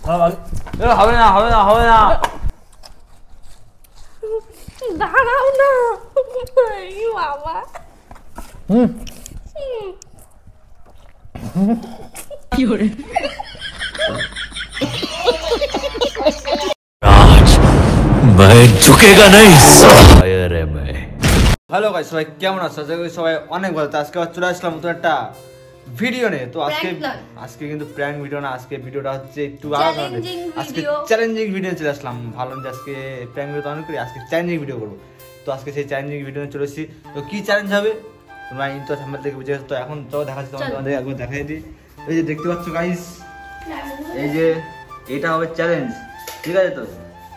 হবে না হবে না হবে না দাঁড়াও না বাবা কি হরে आज मैं झुकेगा नहीं शायर है मैं। হ্যালো গাইস সবাই কেমন আছো? আশা করি সবাই অনেক ভালো। তো আজকে আবার চলে আসলাম নতুন একটা ভিডিও নিয়ে। তো আজকে কিন্তু প্র্যাঙ্ক ভিডিও না, আজকে ভিডিওটা হচ্ছে একটু আলাদা। আজকে চ্যালেঞ্জিং ভিডিও চলে আসলাম। ভালো যে আজকে প্র্যাঙ্ক ভিডিও তো অনেক করি, আজকে চ্যালেঞ্জিং ভিডিও করবো। তো আজকে সেই চ্যালেঞ্জিং ভিডিও নিয়ে চলে এসেছি। তো কি চ্যালেঞ্জ হবে তোমরা ইন্টো থাম্বনেল থেকে বুঝে গেছো। তো এখন চলো দেখাচ্ছি তোমাদের, একবার দেখাই দিই। এই যে দেখতে পাচ্ছ গাইস, এই যে এটা হবে চ্যালেঞ্জ, ঠিক আছে? তো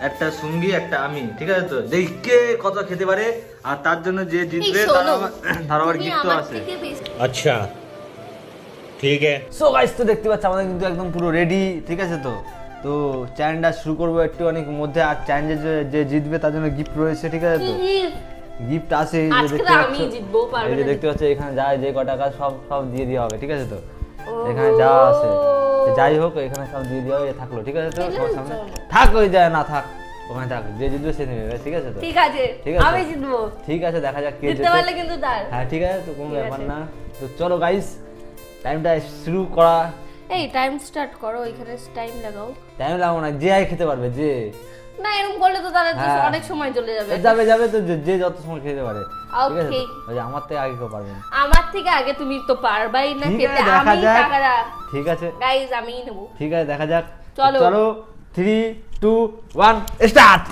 একটা সঙ্গী একটা আমি, ঠিক আছে? তো দেখে কত খেতে পারে, আর তার জন্য যে জিতবে তার আবার গিফট আছে। अच्छा ठीक है। সো গাইস তো দেখতে পাচ্ছ আমাদের কিন্তু একদম পুরো রেডি, ঠিক আছে? তো তো চ্যালেঞ্জটা শুরু করবো একটু অনেক মধ্যে। আর চ্যালেঞ্জে যে জিতবে তার জন্য গিফট রয়েছে, ঠিক আছে? তো গিফট আছে, এই যে দেখতে পাচ্ছ, এই যে দেখতে পাচ্ছ এখানে যা যে কটা কাজ সব সব দিয়ে দেওয়া হবে, ঠিক আছে? তো এখানে যা আছে যাই হোক এখানে সব দিয়ে দেওয়া হবে, থাকলো, ঠিক আছে? তো সবার সামনে থাক, ওই যায় না থাক, ওখানে থাক, যে জিতবে সে নেবে, ঠিক আছে? তো ঠিক আছে, আমি জিতবো। ঠিক আছে, দেখা যাক কে জিততে পারলে কিন্তু তার। হ্যাঁ ঠিক আছে, তো কোনো ব্যাপার না। তো চলো গাইস টাইমটা শুরু করা। এই টাইম স্টার্ট করো, এখানে টাইম লাগাও। টাইম লাগাও না, যে আই খেতে পারবে, যে না এরকম করলে তো তাহলে অনেক সময় চলে যাবে। যাবে যাবে তো যে যত সময় খেতে পারে, ঠিক আছে? ওকে, ওই আমার থেকে আগে কেউ পারবে না। আমার থেকে আগে তুমি তো পারবাই না খেতে, আমি টাকাটা। ঠিক আছে গাইস আমিই নেব। ঠিক আছে, দেখা যাক। চলো চলো 3 2 1 স্টার্ট।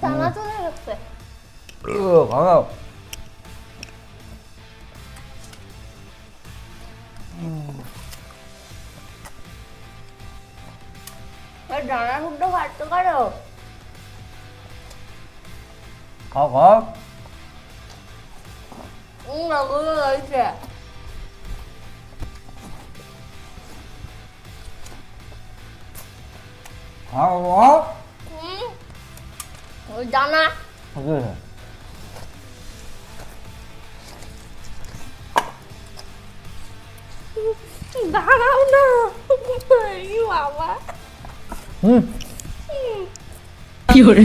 দানা চলে গেছে। ভালো দানা শুদ্ধ কাটতে পারো? খাও খাও। ওগুলো রয়েছে। খাও খাও। ওই দানা দাঁড়াও না বাবা। কি হরে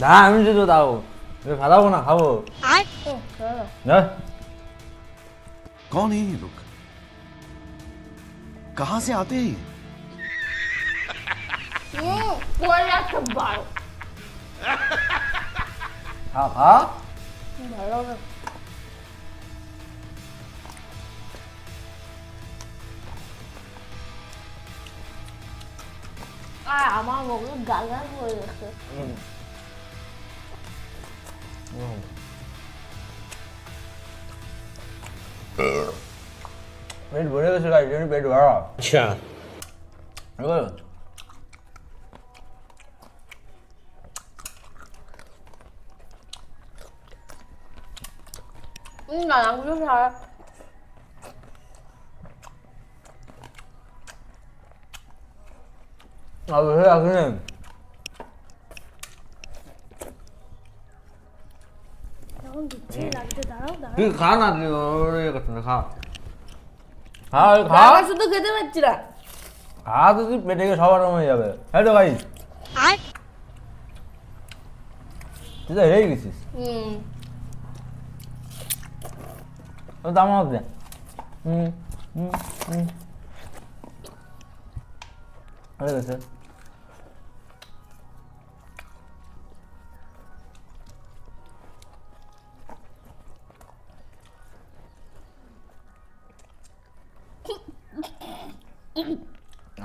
না আমি যদি দাও খাবো না, খাবো না। कौन है ये लोग? कहां से आते हैं? খা খা। আমার মুখে গাল হয়ে গেছে। পেট ভরে গেছে গাইস, পেট ভরা। अच्छा গালাগুলো সারা আবে হে আসেন এখন দিচ্ছি লাগতে। দাঁড়াও দাঁড়াও, তুই খা না, তুই ওরে কথা না, খা খা খা। আমি শুধু খেতে পাচ্ছি না। খা তো তুই পেটে গিয়ে সবার হয়ে যাবে। হ্যাঁ তো গাইস তুই তো হেরে গেছিস। দাম হবে হয়ে গেছে।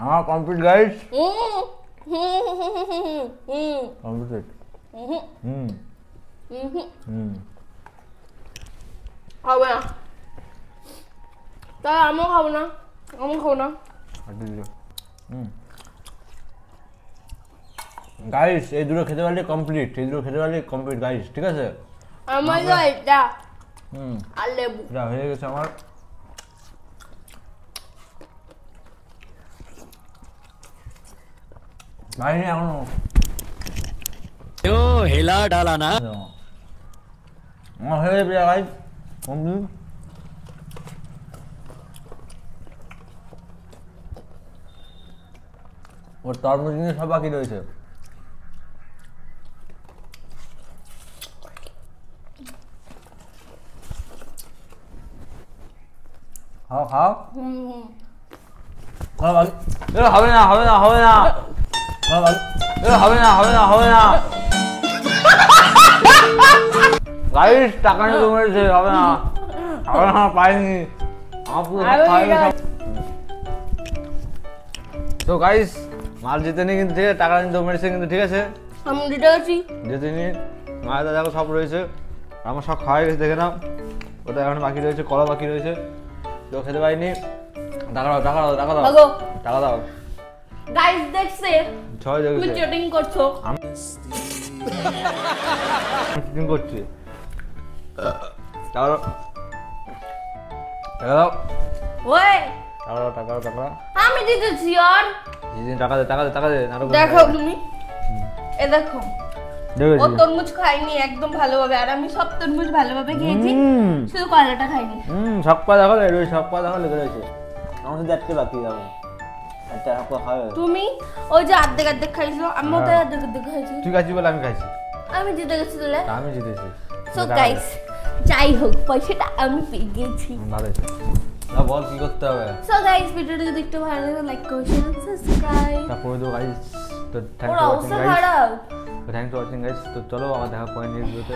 আমার কমপ্লিট গাইস, কমপ্লিট। হবে না, তাহলে আমিও খাবো না, আমি খাবো না। গাইস এই দুটো খেতে পারলে কমপ্লিট, এই দুটো খেতে পারলে কমপ্লিট গাইস, ঠিক আছে? আমার এটা আর লেবু যা হয়ে গেছে আমার। ভাই এখনো क्यों हिला डाला ना আমার হয়ে যাবে গাইস কমপ্লিট। ওর তরমুজ নিয়ে সব বাকি রয়েছে। খাও খাও হবে না হবে না হবে না হবে না হবে না হবে না গাইস টাকা নিয়ে মেরেছে, হবে না হবে না, পাইনি তো গাইস মাল জিতেনি কিন্তু, ঠিক আছে? টাকা নিয়ে মেরেছে কিন্তু, ঠিক আছে? আমি জিতে গেছি, জিতেনি। মায়ের দাদা সব রয়েছে, আমার সব খাওয়া গেছে, দেখে নাও। ওটা এখন বাকি রয়েছে, কলা বাকি রয়েছে, তো খেতে পাইনি। টাকা দাও টাকা দাও টাকা দাও ভাগো টাকা দাও। গাইস দেখছে ছয় তুমি দেখেছে চিটিং করছো, আমি চিটিং করছি। টাকা দাও টাকা দাও ওই টাকা দাও টাকা দাও টাকা দাও। আমি জিতেছি। আর যেদিন টাকা দে টাকা দে টাকা দে, নাটক দেখো তুমি, এ দেখো ও তরমুজ খাইনি একদম ভালোভাবে, আর আমি সব তরমুজ ভালোভাবে খেয়েছি, শুধু কলাটা খাইনি। সপ্পা দেখো রে, সপ্পা দেখো লেগে রয়েছে। আমার তো দেখতে বাকি যাবে একটা সপ্পা খাবে। তুমি ওই যে অর্ধেক অর্ধেক খাইছো, আমি তো অর্ধেক অর্ধেক খাইছি। তুই খাইছি বলে আমি খাইছি, আমি জিতে গেছি তাহলে। আমি জিতেছি। সো গাইস যাই হোক পয়সাটা আমি পেয়ে গেছি। ভালো হয়েছে। না বল কি করতে হবে? সো গাইস ভিডিওটা যদি একটু ভালো লাগে লাইক করো, শেয়ার সাবস্ক্রাইব। তারপরে তো গাইস তো থ্যাংক ওরা ইউ অবস্থা ওয়াচিং গাইস, খারাপ। Thank you watching guys. তো চলো আমার দেখা পয়েন্ট নিয়ে ভিডিওতে।